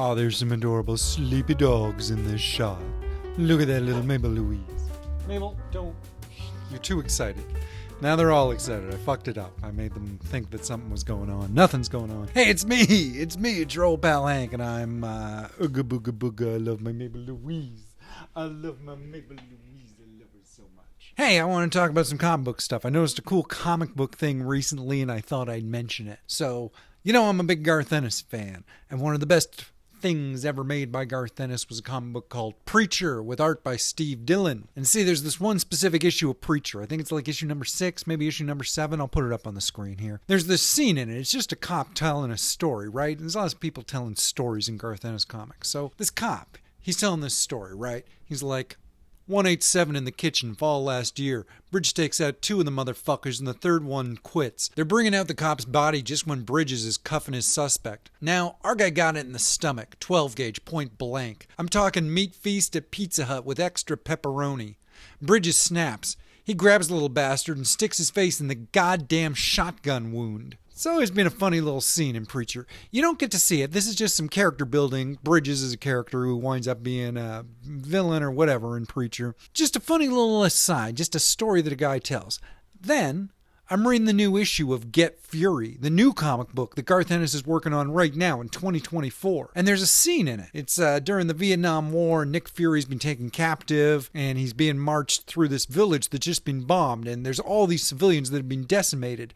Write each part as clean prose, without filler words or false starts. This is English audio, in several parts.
Oh, there's some adorable sleepy dogs in this shot. Look at that little Mabel Louise. Mabel, don't. You're too excited. Now they're all excited. I fucked it up. I made them think that something was going on. Nothing's going on. Hey, it's me. It's me. It's your old pal Hank, and I'm Ooga Booga Booga. I love my Mabel Louise. I love my Mabel Louise. I love her so much. Hey, I want to talk about some comic book stuff. I noticed a cool comic book thing recently, and I thought I'd mention it. So, you know, I'm a big Garth Ennis fan, and one of the best things ever made by Garth Ennis was a comic book called Preacher with art by Steve Dillon. And see, there's this one specific issue of Preacher. I think it's like issue number 6, maybe issue number 7. I'll put it up on the screen here. There's this scene in it. It's just a cop telling a story, right? There's lots of people telling stories in Garth Ennis comics. So this cop, he's telling this story, right? He's like, 187 in the kitchen, fall last year. Bridge takes out 2 of the motherfuckers and the third one quits. They're bringing out the cop's body just when Bridges is cuffing his suspect. Now, our guy got it in the stomach, 12 gauge, point blank. I'm talking meat feast at Pizza Hut with extra pepperoni. Bridges snaps. He grabs the little bastard and sticks his face in the goddamn shotgun wound. It's always been a funny little scene in Preacher. You don't get to see it. This is just some character building. Bridges is a character who winds up being a villain or whatever in Preacher. Just a funny little aside, just a story that a guy tells. Then, I'm reading the new issue of Get Fury, the new comic book that Garth Ennis is working on right now in 2024. And there's a scene in it. It's during the Vietnam War, Nick Fury's been taken captive, and he's being marched through this village that's just been bombed, and there's all these civilians that have been decimated.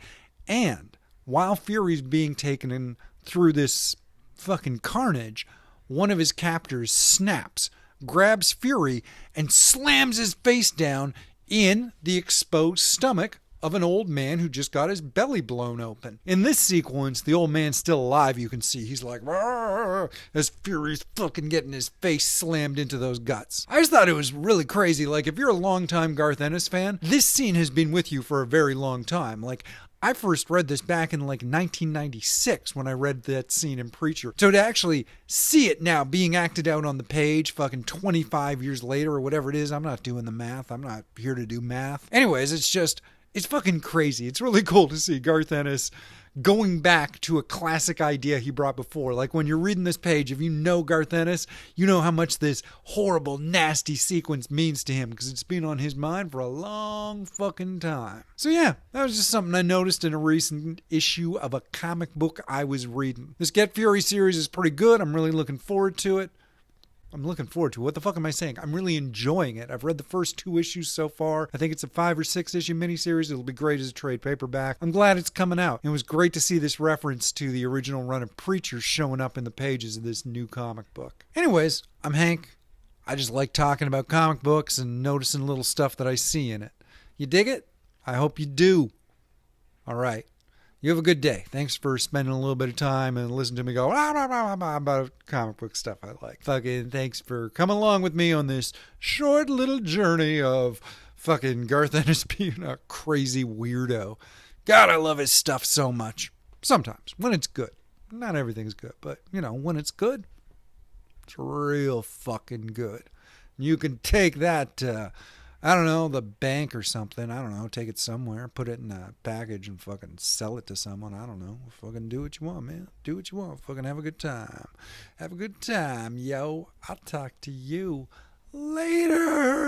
And while Fury's being taken in through this fucking carnage, one of his captors snaps, grabs Fury, and slams his face down in the exposed stomach of an old man who just got his belly blown open. In this sequence, the old man's still alive, you can see. He's like, "Rrr," as Fury's fucking getting his face slammed into those guts. I just thought it was really crazy. Like, if you're a longtime Garth Ennis fan, this scene has been with you for a very long time. Like, I first read this back in like 1996 when I read that scene in Preacher. So to actually see it now being acted out on the page fucking 25 years later or whatever it is, I'm not doing the math. I'm not here to do math. Anyways, it's fucking crazy. It's really cool to see Garth Ennis going back to a classic idea he brought before. Like when you're reading this page, if you know Garth Ennis, you know how much this horrible, nasty sequence means to him because it's been on his mind for a long fucking time. So yeah, that was just something I noticed in a recent issue of a comic book I was reading. This Get Fury series is pretty good. I'm really looking forward to it. What the fuck am I saying? I'm really enjoying it. I've read the first 2 issues so far. I think it's a 5 or 6 issue miniseries. It'll be great as a trade paperback. I'm glad it's coming out. It was great to see this reference to the original run of Preacher showing up in the pages of this new comic book. Anyways, I'm Hank. I just like talking about comic books and noticing little stuff that I see in it. You dig it? I hope you do. All right. You have a good day. Thanks for spending a little bit of time and listening to me go about comic book stuff I like. Fucking thanks for coming along with me on this short little journey of fucking Garth Ennis being a crazy weirdo. God, I love his stuff so much. Sometimes, when it's good. Not everything's good, but, you know, when it's good, it's real fucking good. You can take that to, I don't know, the bank or something. I don't know. Take it somewhere. Put it in a package and fucking sell it to someone. I don't know. Fucking do what you want, man. Do what you want. Fucking have a good time. Have a good time, yo. I'll talk to you later.